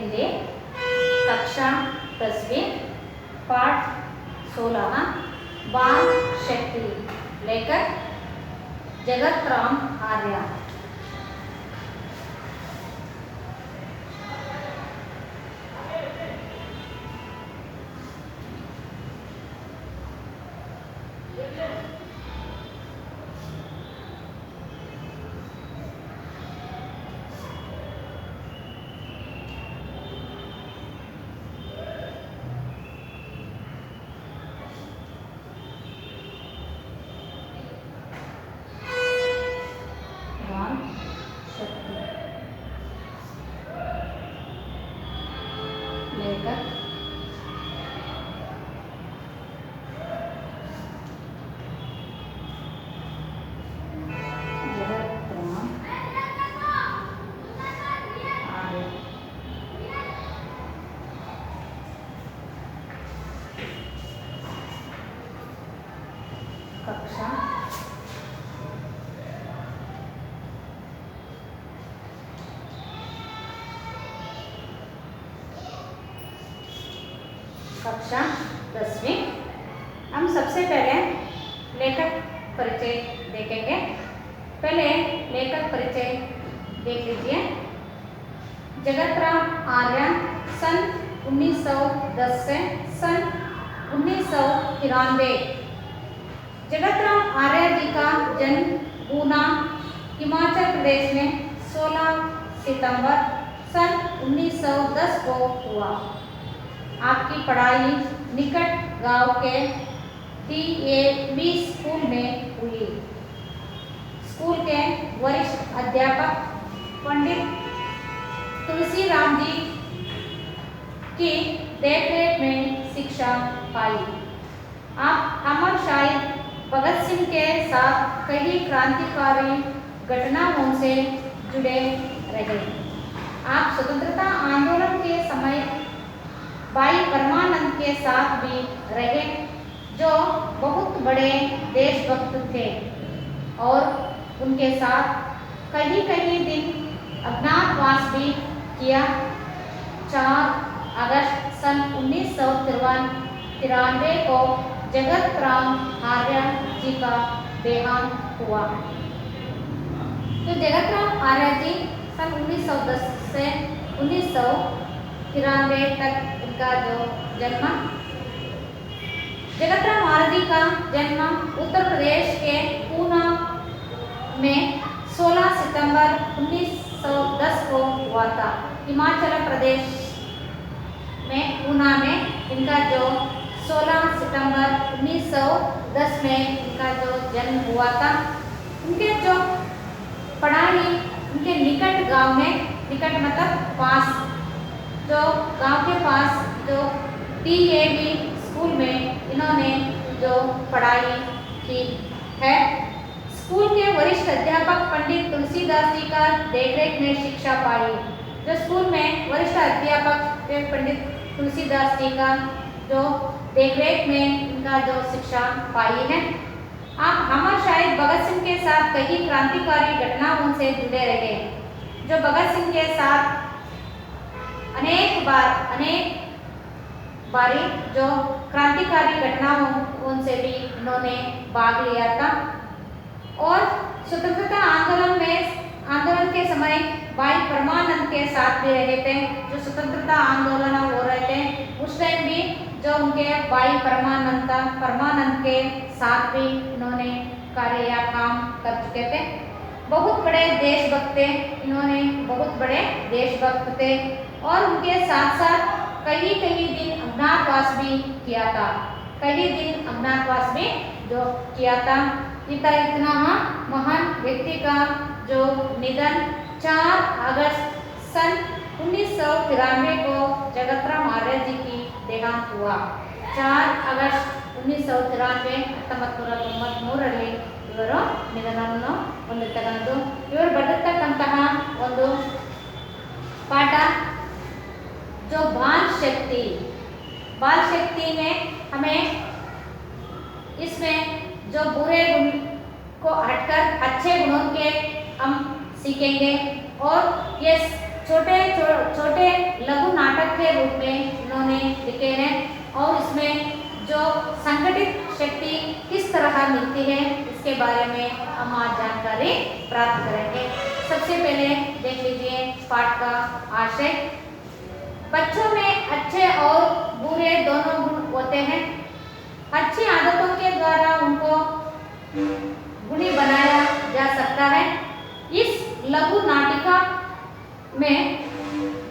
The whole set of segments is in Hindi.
हिंदी, कक्षा 10वीं, पाठ 16, बाल शक्ति, लेखक जगत राम आर्य। लेखक जगत राम आर्य। कक्षा कक्षा 10वीं। हम सबसे पहले लेखक परिचय देखेंगे। पहले लेखक परिचय देख लीजिए। जगत राम आर्य सन 1910 से सन 1993। जगत राम आर्य जी का जन्म ऊना, हिमाचल प्रदेश में 16 सितंबर सन 1910 को हुआ। आपकी पढ़ाई निकट गांव के DAV स्कूल में हुई। स्कूल के वरिष्ठ अध्यापक पंडित तुलसीराम जी की देखरेख में शिक्षा पाई। आप अमर शहीद भगत सिंह के साथ कई क्रांतिकारी घटनाओं से जुड़े रहे। आप स्वतंत्रता आंदोलन के समय भाई परमानंद के साथ भी रहे, जो बहुत बड़े देशभक्त थे, और उनके साथ कई दिन अज्ञातवास भी किया। 4 अगस्त सन 1993 को जगत राम आर्य जी का देहांत हुआ। तो जगत राम आर्य जी सन 1910 से 1993 तक इनका जो जन्म, जगत राम आर्य जी का जन्म उत्तर प्रदेश के ऊना में 16 सितंबर 1910 को हुआ था। हिमाचल प्रदेश में ऊना में इनका जो 16 सितंबर 1910 में इनका जो जन्म हुआ था। उनके जो पढ़ाई उनके निकट गांव में, निकट मतलब पास, जो गांव के पास जो DAV स्कूल में इन्होंने जो पढ़ाई की है। स्कूल के वरिष्ठ अध्यापक पंडित तुलसीदास जी का देखरेख में शिक्षा पाई। जो स्कूल में वरिष्ठ अध्यापक पंडित तुलसीदास जी का जो देखरेख में इनका जो शिक्षा पाई है। आप अमर शहीद भगत सिंह के साथ कई क्रांतिकारी घटनाओं से जुड़े रहे। जो भगत सिंह के साथ अनेक बारी जो क्रांतिकारी घटनाओं से भी इन्होंने भाग लिया था, और स्वतंत्रता आंदोलन के समय भाई परमानंद के साथ भी रहे थे। जो स्वतंत्रता आंदोलन हो रहे थे उस टाइम भी जो उनके भाई परमानंद के साथ भी इन्होंने कार्य या काम कर चुके थे। बहुत बड़े देशभक्त थे, इन्होंने बहुत बड़े देशभक्त थे, और उनके साथ साथ कई दिन अज्ञातवास भी किया था। कई दिन अज्ञातवास भी जो किया था। इतना महान व्यक्ति का जो निधन 4 अगस्त सन 1993 को जगत राम आर्य जी की देहांत हुआ। 4 अगस्त 1993 1993 ಇವರು ನಿಧನವನ್ನು ಹೊಂದಿರತಕ್ಕಂಥದ್ದು। ಇವರು ಬರೆದಿರ್ತಕ್ಕಂತಹ ಒಂದು पाठ जो बाल शक्ति में हमें इसमें जो बुरे गुण को हटकर अच्छे गुणों के हम सीखेंगे, और ये छोटे लघु नाटक के रूप में इन्होंने लिखे हैं और इसमें जो संगठित शक्ति किस तरह मिलती है इसके बारे में हम आज जानकारी प्राप्त करेंगे। सबसे पहले देख लीजिए पाठ का आशय। बच्चों में अच्छे और बुरे दोनों गुण होते हैं। अच्छी आदतों के द्वारा उनको गुणी बनाया जा सकता है। इस लघु नाटिका में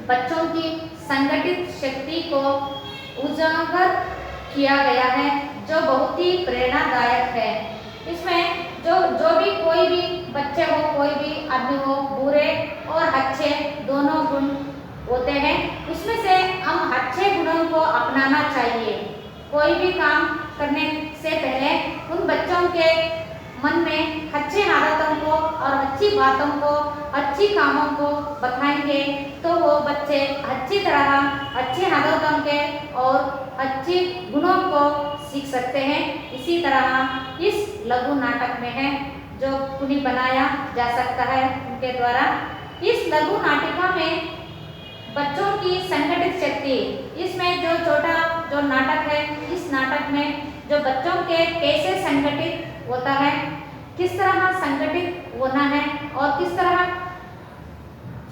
बच्चों की संगठित शक्ति को उजागर किया गया है जो बहुत ही प्रेरणादायक है। इसमें जो भी कोई भी बच्चे हो, कोई भी आदमी हो, बुरे और अच्छे दोनों गुण होते हैं। उसमें से हम अच्छे गुणों को अपनाना चाहिए। कोई भी काम करने से पहले उन बच्चों के मन में अच्छे आदतों को और अच्छी बातों को, अच्छी कामों को बताएंगे तो वो बच्चे अच्छी तरह अच्छे आदतों के और अच्छे गुणों को सीख सकते हैं। इसी तरह इस लघु नाटक में है जो गुणी बनाया जा सकता है उनके द्वारा। इस लघु नाटिका में बच्चों की संगठित शक्ति, इसमें जो छोटा जो नाटक है, इस नाटक में जो बच्चों के कैसे संगठित होता है, किस तरह संगठित होना है और किस तरह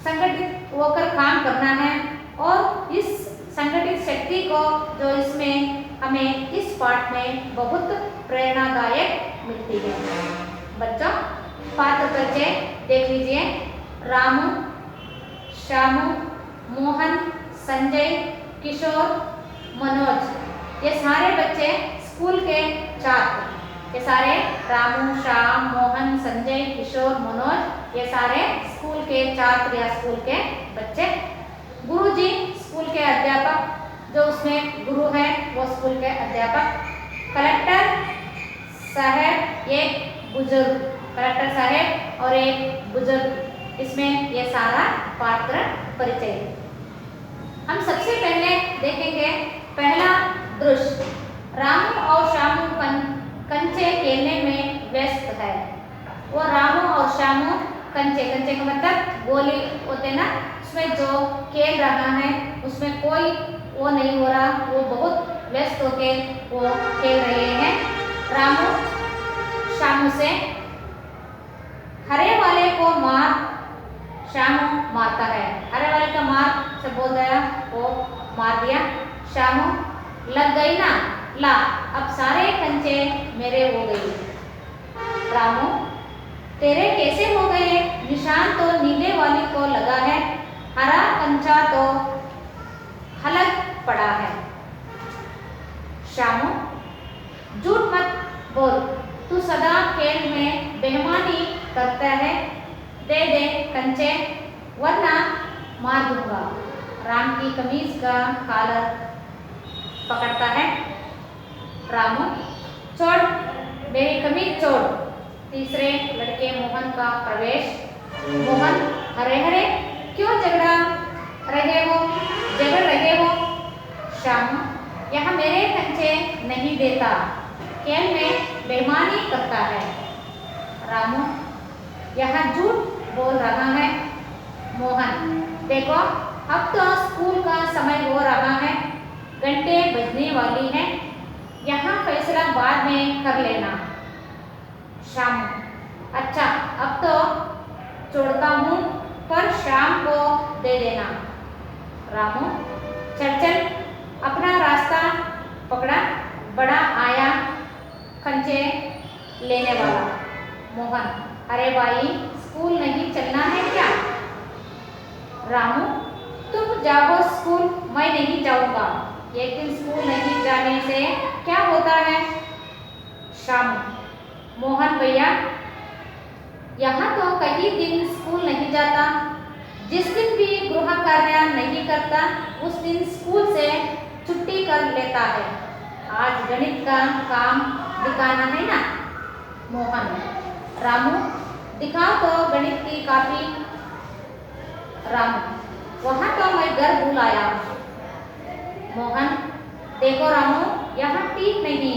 संगठित होकर काम करना है और इस संगठित शक्ति को जो इसमें हमें इस पाठ में बहुत प्रेरणादायक मिलती है। बच्चों पात्र परिचय देख लीजिए। रामू, श्यामू, मोहन, संजय, किशोर, मनोज, ये सारे बच्चे स्कूल के छात्र। ये सारे रामू, श्याम, मोहन, संजय, किशोर, मनोज, ये सारे स्कूल के छात्र या स्कूल के बच्चे। गुरुजी स्कूल के अध्यापक, जो उसमें गुरु है वो स्कूल के अध्यापक। कलेक्टर साहब एक बुजुर्ग, कलेक्टर साहब और एक बुजुर्ग, इसमें ये सारा पात्र परिचय। हम सबसे पहले देखेंगे पहला दृश्य। रामू और श्यामू कंचे खेलने में व्यस्त है। वो रामू और श्यामू कंचे का मतलब गोली होते ना, उसमें जो खेल रहा है उसमें कोई वो नहीं हो रहा, वो बहुत व्यस्त होके वो खेल रहे हैं। रामू श्यामू से हरे वाले को मार, श्यामू मारता है। हरे वाले का मार से बोल दिया, वो मार दिया। श्यामू लग गई ना, ला अब सारे कंचे मेरे हो गई। रामू तेरे कैसे हो गए? निशान तो नीले वाली को लगा है, हरा कंचा तो हलक पड़ा है। श्यामू झूठ मत बोल, तू सदा खेल में बेईमानी करता है, दे दे कंचे वरना मार दूंगा। राम की कमीज का कॉलर पकड़ता है। रामू छोड़ मेरी कमीज छोड़। तीसरे लड़के मोहन का प्रवेश। मोहन हरे हरे क्यों झगड़ रहे हो? श्याम यह मेरे कंचे नहीं देता, खेल में बेईमानी करता है। रामू यह झूठ बोल रहा है। मोहन देखो अब तो स्कूल का समय हो रहा है, घंटे बजने वाली हैं, यहाँ फैसला बाद में कर लेना। शाम अच्छा अब तो छोड़ता हूँ पर शाम को दे देना। रामू चल चल अपना रास्ता पकड़ा, बड़ा आया कंचे लेने वाला। मोहन अरे भाई स्कूल नहीं चलना है क्या? रामू तुम जाओ स्कूल, मैं नहीं जाऊंगा। एक दिन स्कूल नहीं जाने से क्या होता है? शाम मोहन भैया यहाँ तो कई दिन स्कूल नहीं जाता, जिस दिन भी गृह कार्य नहीं करता उस दिन स्कूल से छुट्टी कर लेता है। आज गणित का काम दिखाना है ना? मोहन रामू दिखाओ तो गणित की कॉपी। रामू वहाँ तो मैं घर भूल आया। मोहन देखो रामू यहाँ ठीक नहीं,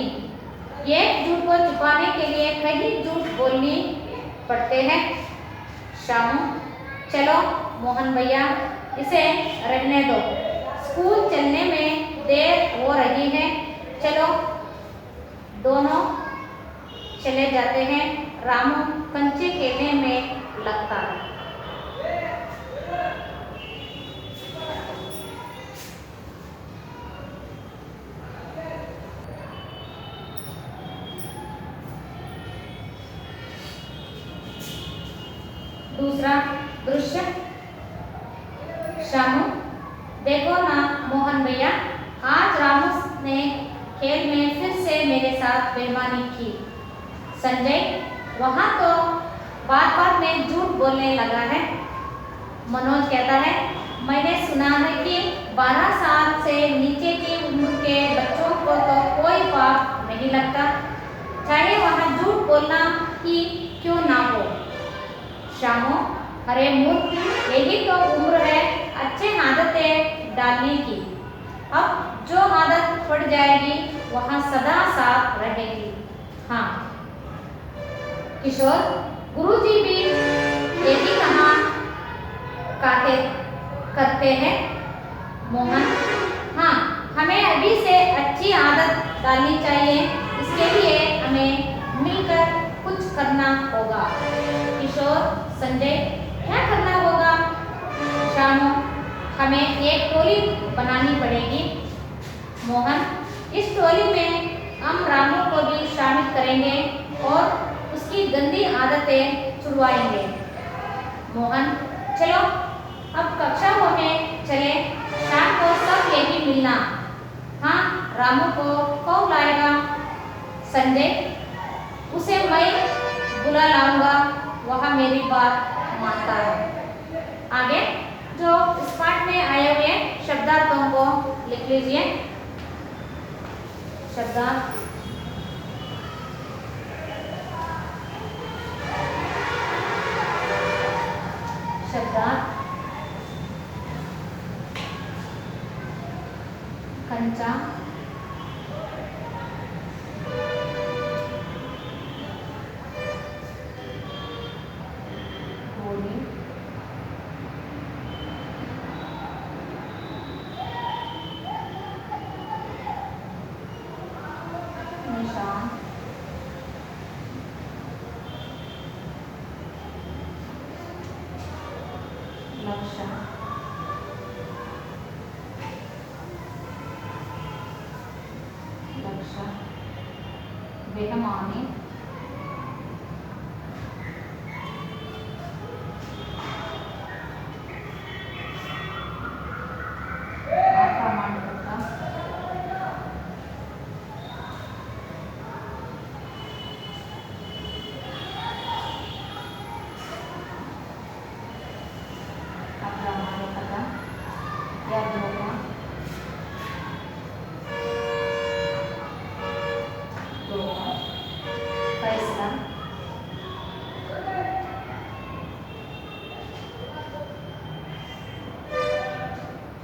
एक झूठ को छुपाने के लिए कई झूठ बोलनी पड़ते हैं। शामू चलो मोहन भैया इसे रहने दो, स्कूल चलने में देर हो रही है। चलो। दोनों चले जाते हैं। रामू कंचे खेलने में लगता है। दूसरा दृश्य। शामू, देखो ना मोहन भैया, आज रामू ने खेल में फिर से मेरे साथ बेईमानी की। संजय, वहाँ तो बात बात में झूठ बोलने लगा है। मनोज कहता है, मैंने सुना है कि 12 साल से नीचे की उम्र के बच्चों को तो कोई पाप नहीं लगता, चाहे वहाँ झूठ बोलना ही क्यों ना हो। शामू, अरे मूर्ख, यही तो उम्र है अच्छे आदतें डालने की। अब जो आदत पड़ जाएगी वहाँ सदा साथ रहेगी। हाँ किशोर, गुरुजी भी यही कहा कहते करते हैं। मोहन, हाँ, हमें अभी से अच्छी आदत डालनी चाहिए, इसके लिए हमें मिलकर कुछ करना होगा। किशोर, संजय, क्या करना होगा? शामू, हमें एक टोली बनानी पड़ेगी। मोहन, इस टोली में हम रामू को भी शामिल करेंगे और उसकी गंदी आदतें छुड़वाएंगे। मोहन, चलो अब कक्षा होने चले, शाम को सब यही मिलना। हाँ, रामू को कौन लाएगा? संजय, उसे मैं बुला लाऊंगा, वह मेरी बात मानता है। आगे जो इस पाठ में आए हुए शब्दार्थों को लिख लीजिए। शब्दार्थ। शब्दार्थ। कंचा, गोली, निशान, लक्ष्य, लक्ष्य, बेहमानी, अप्रामाणिकता, अप्रामाणिकता या धोखा, धोखा, फैसला,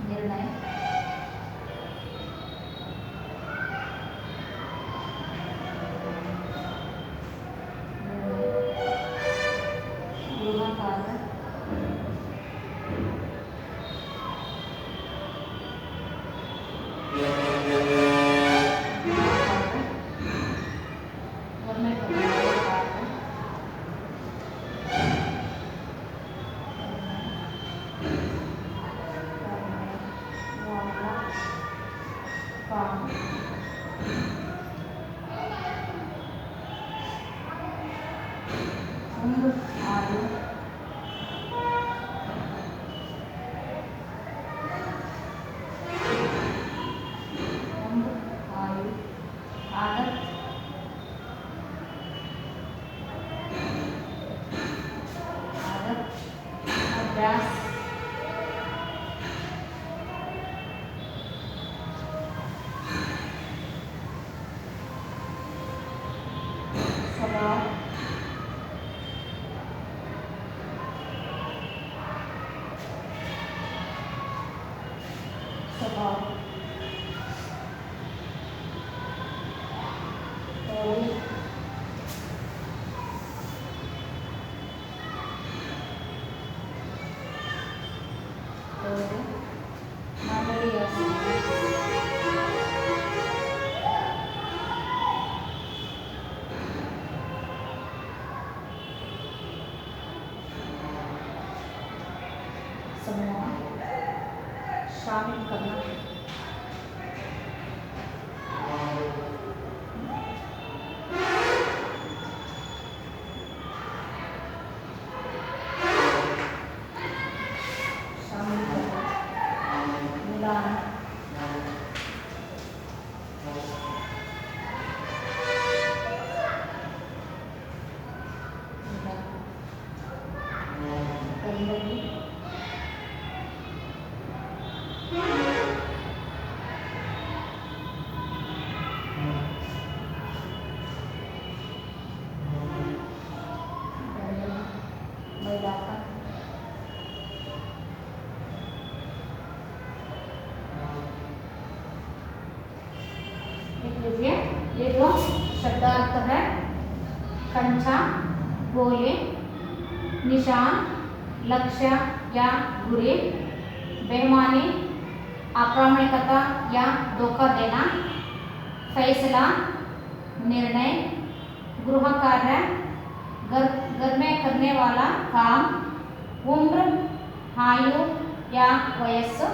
निर्णय, गृह कार्य, घर में करने वाले कार्य, करने वाला काम, उम्र, आयु, उम्र, आयु, आदत, आदत, अभ्यास, स्वभाव, स्वभाव, टोली, समूह शामिल करना। शामिल करना, मिलान, गंदगी, मैलापन, लिख लीजिए। ये जो शब्दार्थ है, कंचा, गोले, निशान, लक्ष्य या गुरी, बेईमानी, अप्रामाणिकता या धोखा देना, फैसला, निर्णय, गृह कार्य, घर में करने वाला काम, उम्र, आयु या वयस्सु,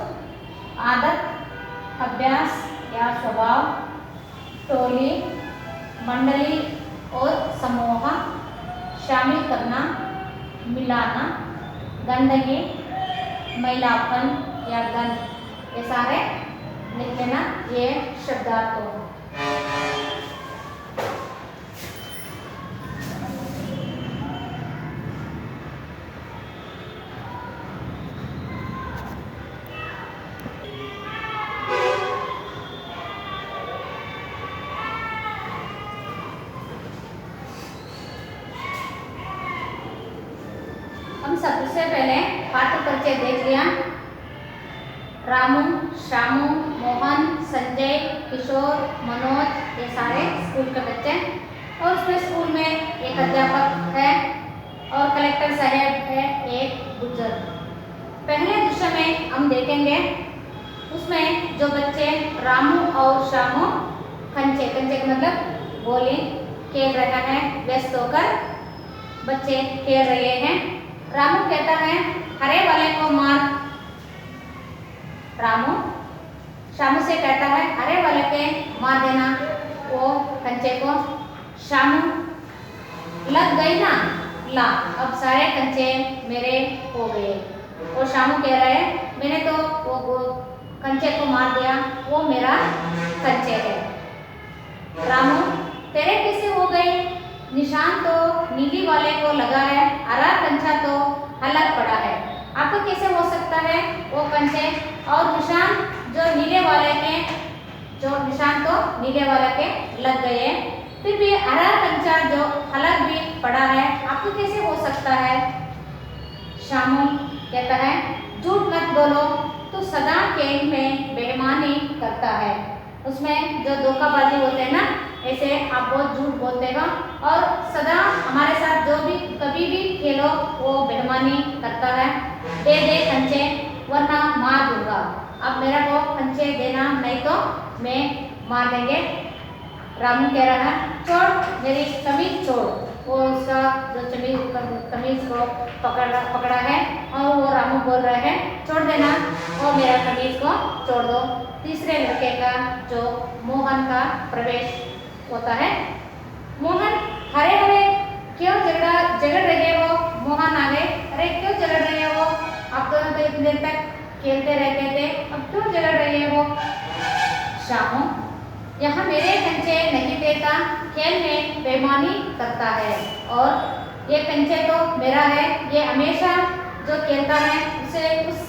आदत, अभ्यास या स्वभाव, टोली, मंडली और समूह, शामिल करना, मिलाना, गंदगी, मैलापन या गंध, ये सारे लिख लेना। ये शब्दार्थ हो। हम सबसे पहले पात्र परिचय देख लिया। रामू, श्यामू, मोहन, संजय, किशोर, मनोज, ये सारे स्कूल के बच्चे। और उसमें स्कूल में एक अध्यापक है और कलेक्टर साहब है, एक बुजुर्ग। पहले दृश्य में हम देखेंगे, उसमें जो बच्चे रामू और श्यामू कंचे कंचे का मतलब गोली खेल रहे हैं, व्यस्त होकर बच्चे खेल रहे हैं। रामू कहता है हरे वाले को मार। रामू श्यामू से कहता है हरे वाले के मार देना वो कंचे को। श्यामू लग गई ना, ला अब सारे कंचे मेरे हो गए। और श्यामू कह रहा है मैंने तो वो कंचे को मार दिया, वो मेरा कंचे है। रामू तेरे कैसे हो गए? निशान तो नीली वाले को लगा है, हरा कंचा तो अलग पड़ा है। आपको कैसे हो सकता है वो कंचे और निशान जो नीले वाले के, जो निशान तो नीले वाले के लग गए, फिर भी हरा कंचा जो अलग भी पड़ा है, आपको कैसे हो सकता है? श्यामू कहता है झूठ मत बोलो, तू सदा खेल में बेईमानी करता है। उसमें जो धोखाबाजी होते हैं ना, ऐसे आप बहुत झूठ बोलते हो और सदा हमारे साथ जो भी कभी भी खेलो वो बेईमानी करता है। दे दे कंचे वरना मार दूंगा। अब मेरा को कंचे देना, नहीं तो मैं मार देंगे। रामू कह रहा है छोड़ मेरी कमीज छोड़। वो उसका जो कमीज को पकड़ा है और वो रामू बोल रहे हैं छोड़ देना और मेरा कमीज को छोड़ दो। तीसरे लड़के का जो मोहन का प्रवेश होता है। मोहन हरे हरे क्यों झगड़ रहे हो? मोहन आ गए, अरे क्यों झगड़ रहे हो? आप दोनों तो इतनी देर तक खेलते रहते थे, अब क्यों झगड़ रहे हो? श्यामू यहाँ मेरे कंचे नहीं देता, खेल में बेईमानी करता है और ये कंचे तो मेरा है। ये हमेशा जो खेलता है उस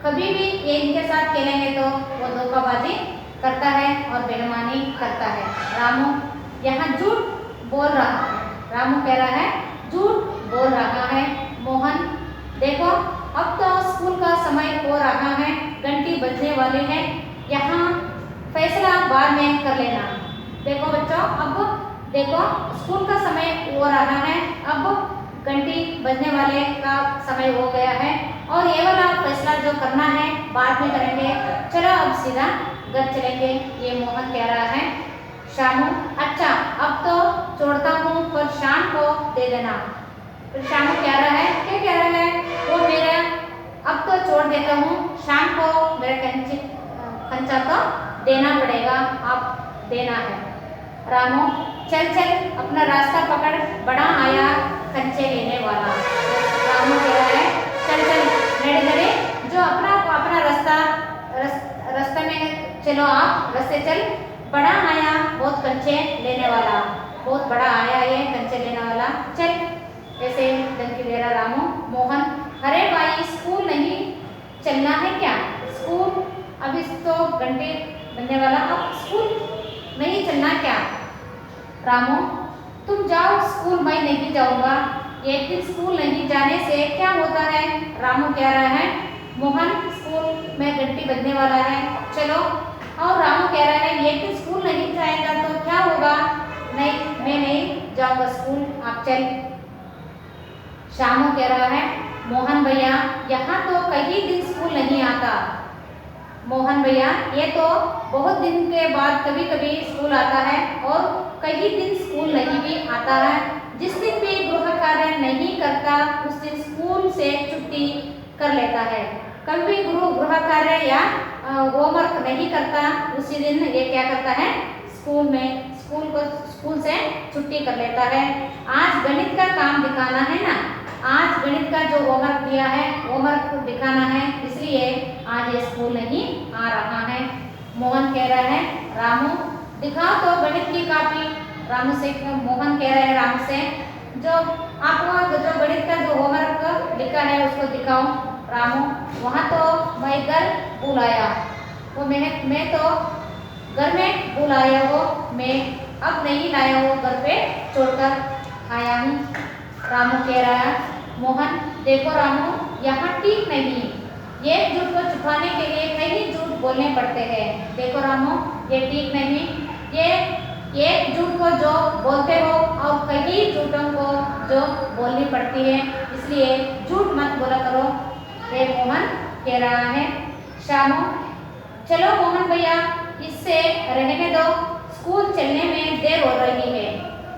कभी भी ये इनके साथ खेलेंगे तो वो धोखाबाजी करता है और बेईमानी करता है। रामू यहाँ झूठ बोल रहा है। रामू कह रहा है झूठ बोल रहा है। मोहन देखो अब तो स्कूल का समय हो रहा है, घंटी बजने वाली है, यहाँ फैसला बाद में कर लेना। देखो बच्चों अब देखो स्कूल का समय हो रहा है, अब घंटी बजने वाले का समय हो गया है और ये वाला फैसला जो करना है बाद में करेंगे। चलो अब सीधा घर चलेंगे, ये मोहन कह रहा है। श्यामू अच्छा अब तो छोड़ता हूँ पर शाम को दे देना। फिर श्यामू कह रहा है क्या कह रहा है? वो मेरा देता हूँ, शाम को मेरा कंचा तो देना पड़ेगा, आप देना है। रामू चल चल अपना रास्ता पकड़, बड़ा आया कंचे लेने वाला। रामू कह रहा है चल चल नड़े नड़े, जो अपना अपना रास्ते में चलो, आप रास्ते चल, बड़ा आया बहुत कंचे लेने वाला, बहुत बड़ा आया ये कंचे लेने वाला, चल। ऐसे धमकी दे रहा रामू। मोहन अरे भाई स्कूल नहीं चलना है क्या? स्कूल अभी तो घंटे बनने वाला, अब स्कूल नहीं चलना क्या? रामू तुम जाओ स्कूल, मैं नहीं जाऊंगा, एक दिन स्कूल नहीं जाने से क्या होता है? रामू कह रहा है मोहन स्कूल में घंटी बजने वाला है, चलो। और रामू कह रहा है एक दिन स्कूल नहीं जाएगा तो क्या होगा? नहीं मैं नहीं जाऊंगा स्कूल, आप चल। श्यामू कह रहा है मोहन भैया यहाँ तो कई दिन स्कूल नहीं आता। मोहन भैया ये तो बहुत दिन के बाद कभी कभी स्कूल आता है और कई दिन स्कूल नहीं भी आता है। जिस दिन भी गृह कार्य नहीं करता उस दिन स्कूल से छुट्टी कर लेता है। कभी गृह कार्य या होमवर्क नहीं करता उसी दिन ये क्या करता है? स्कूल से छुट्टी कर लेता है। आज गणित का काम दिखाना है ना, आज गणित का जो होमवर्क दिया है होमवर्क दिखाना है, इसलिए आज ये स्कूल नहीं आ रहा है। मोहन कह रहा है रामू दिखाओ तो गणित की कॉपी। रामू से मोहन कह रहा है रामू से जो आपको जो गणित का जो होमवर्क लिखा है उसको दिखाओ। रामू वहाँ तो मैं घर भूल आया, वो मैं तो घर में भूल आया, वो मैं अब नहीं लाया, वो घर पे छोड़कर आया हूँ। रामू कह रहा है मोहन देखो रामू यहाँ ठीक नहीं, ये झूठ को छुपाने के लिए कई झूठ बोलने पड़ते हैं। देखो रामू ये ठीक नहीं, ये एक झूठ को जो बोलते हो और कई झूठों को जो बोलनी पड़ती है, इसलिए झूठ मत बोला करो, ये मोहन कह रहा है। श्यामू चलो मोहन भैया इससे रहने दो, स्कूल चलने में देर हो रही है,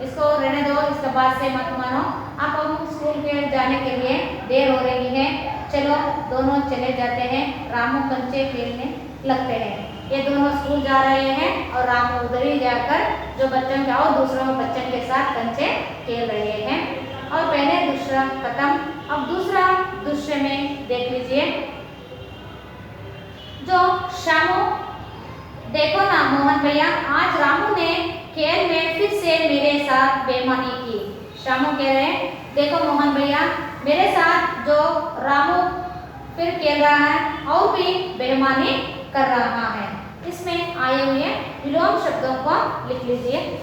इसको रहने दो, इसका बात से मत मानो, आप हम स्कूल के जाने के लिए देर हो रही है, चलो। दोनों चले जाते हैं, रामू कंचे खेलने लगते हैं। ये दोनों स्कूल जा रहे हैं और रामू उधर ही जाकर जो बच्चों के और दूसरों बच्चों के साथ कंचे खेल रहे हैं। और पहले दूसरा खत्म, अब दूसरा दृश्य में देख लीजिए। जो श्यामू देखो ना मोहन भैया आज रामू ने खेल में फिर से मेरे साथ बेईमानी की। श्यामू कह रहे हैं देखो मोहन भैया मेरे साथ जो रामू फिर खेल रहा है और भी बेईमानी कर रहा है। इसमें आए हुए विलोम शब्दों को लिख लीजिए।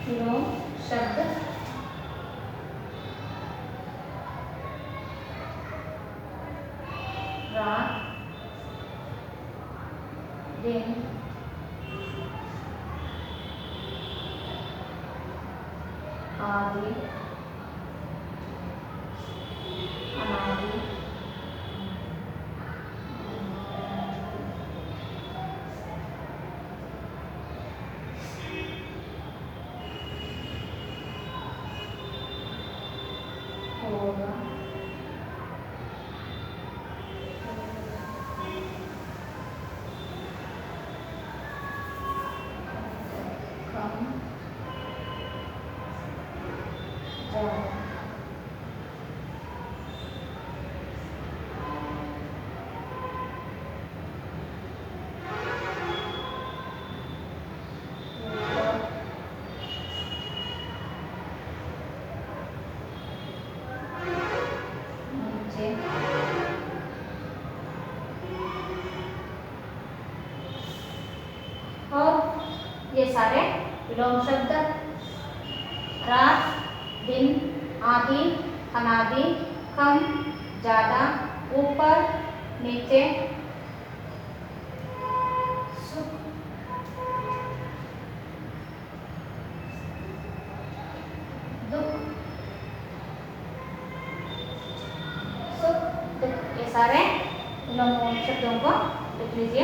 विलोम शब्द रात दिन आदि अनादि होगा कम ज्यादा नीचे और ये सारे विलोम शब्द रात दिन आदि अनादि कम ज्यादा ऊपर नीचे सुख दुख सारे शब्दों को लिख लीजिए।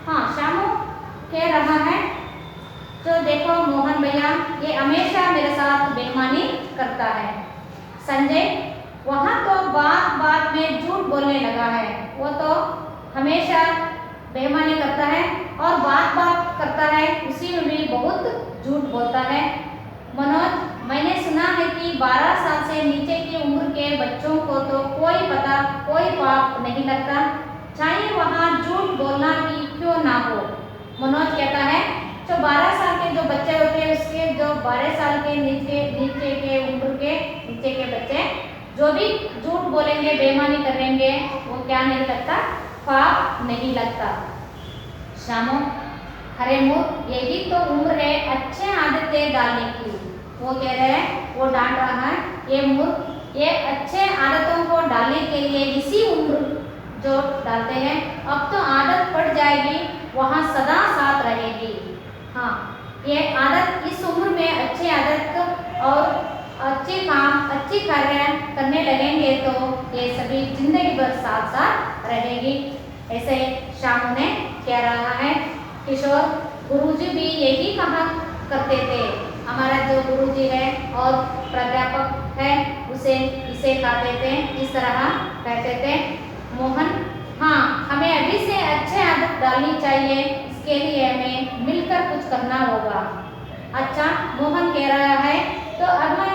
हाँ, शामू कह रहा है जो देखो मोहन भैया ये हमेशा मेरे साथ बेईमानी करता है। संजय वहाँ तो बात बात में झूठ बोलने लगा है, वो तो हमेशा बेईमानी करता है और बात बात करता है, उसी में भी बहुत झूठ बोलता है। मनोज मैंने सुना है कि 12 साल से नीचे की उम्र के बच्चों को तो कोई पता कोई पाप नहीं लगता, चाहे वहाँ झूठ बोलना ही क्यों ना हो। मनोज कहता है जो 12 साल के जो बच्चे होते हैं उसके जो 12 साल के नीचे के उम्र के नीचे के बच्चे जो भी झूठ बोलेंगे बेईमानी करेंगे वो क्या नहीं लगता, पाप नहीं लगता। शामो हरे मूर्ख यही तो उम्र है अच्छे आदतें डालने की। वो कह रहे हैं, वो डांट रहा है ये मूर्ख, ये अच्छे आदतों को डालने के लिए इसी उम्र जो डालते हैं अब तो आदत पड़ जाएगी, वहाँ सदा साथ रहेगी। हाँ, ये आदत इस उम्र में अच्छी आदत और अच्छे काम अच्छी कार्य करने लगेंगे तो ये सभी जिंदगी भर साथ साथ रहेगी। ऐसे शामू ने कह रहा है। किशोर गुरुजी भी यही कहा करते थे, हमारा जो गुरुजी है और प्राध्यापक है उसे इसे कहते थे, इस तरह कहते थे। मोहन हाँ, हमें अभी से अच्छे आदत डालनी चाहिए, इसके लिए हमें मिलकर कुछ करना होगा। अच्छा, मोहन कह रहा है तो अब मैं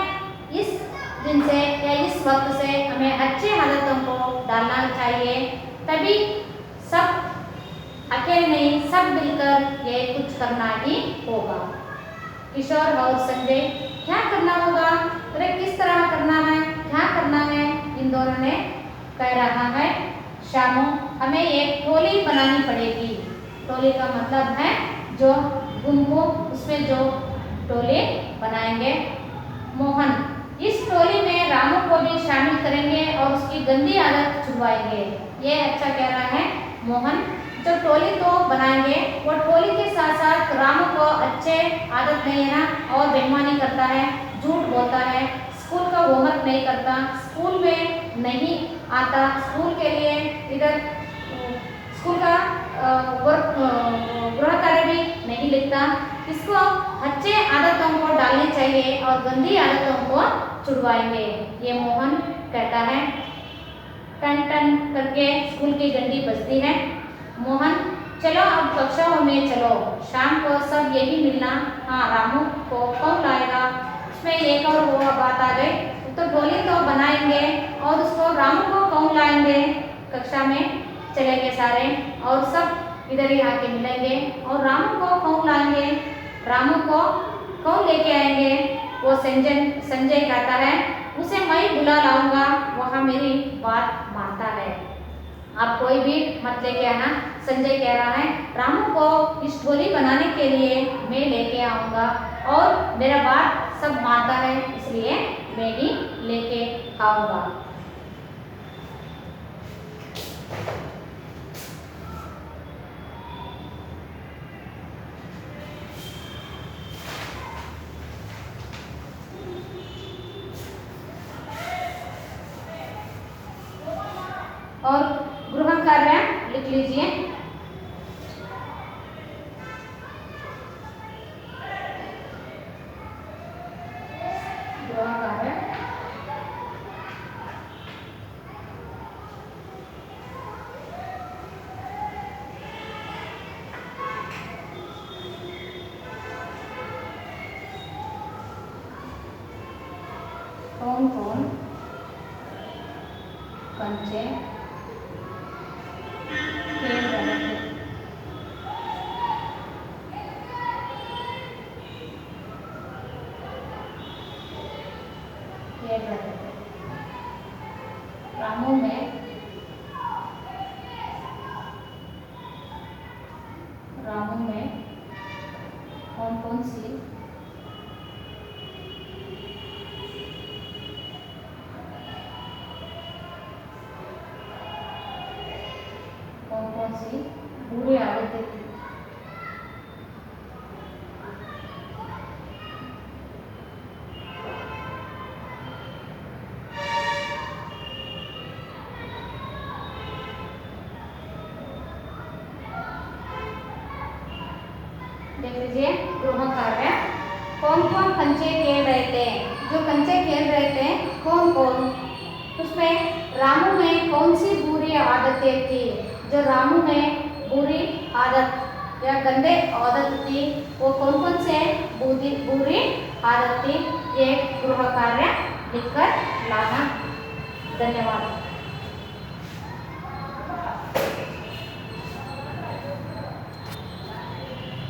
इस दिन से या इस वक्त से हमें अच्छे आदतों को डालना चाहिए, तभी सब अकेले नहीं सब मिलकर ये कुछ करना ही होगा। किशोर और संजय क्या करना होगा, अरे किस तरह करना है, क्या करना है, इन दोनों ने कह रहा है। शामू हमें एक टोली बनानी पड़ेगी। टोली का मतलब है जो गुम्बो, उसमें जो टोली बनाएंगे। मोहन इस टोली में रामू को भी शामिल करेंगे और उसकी गंदी आदत छुड़वाएंगे। ये अच्छा कह रहा है मोहन, जो टोली तो बनाएंगे वो टोली के साथ साथ रामू को अच्छे आदत नहीं है ना और बेईमानी करता है, झूठ बोलता है, स्कूल का होमवर्क नहीं करता, स्कूल में नहीं आता, स्कूल के लिए इधर स्कूल का गृह कार्य भी नहीं लिखता। इसको अच्छे आदतों को डालनी चाहिए और गंदी आदतों को छुड़वाएंगे, ये मोहन कहता है। टन टन करके स्कूल की घंटी बजती है। मोहन चलो अब कक्षाओं में चलो, शाम को सब यही मिलना। हाँ, रामू को कौन लाएगा, उसमें एक और वो बात आ गई, तो टोली तो बनाएंगे और उसको रामू को कौन लाएंगे, कक्षा में चलेंगे सारे और सब इधर ही आके मिलेंगे और रामू को कौन लाएंगे, रामू को कौन लेके आएंगे, वो संजय कहता है उसे मैं बुला लाऊंगा, वहाँ मेरी बात मानता है, आप कोई भी मत लेके आना। संजय कह रहा है रामू को इस टोली बनाने के लिए मैं लेके आऊँगा और मेरा बात सब मानता है, इसलिए मैं ही लेके आऊँगा। और गृह कार्य लिख लीजिए। गृह कार्य कौन कौन कंचे रामू में कौन कौन सी बुरी आदतें थी। देख लीजिए गृह कार्य। कौन कौन कंचे खेल रहे थे? जो कंचे खेल रहे थे कौन कौन? उसमें रामू में कौन सी बुरी आदतें थी? जो रामू में बुरी आदत या गंदे आदत थी वो कौन कौन से बुरी आदत थी? ये गृह कार्य लिखकर लाना। धन्यवाद।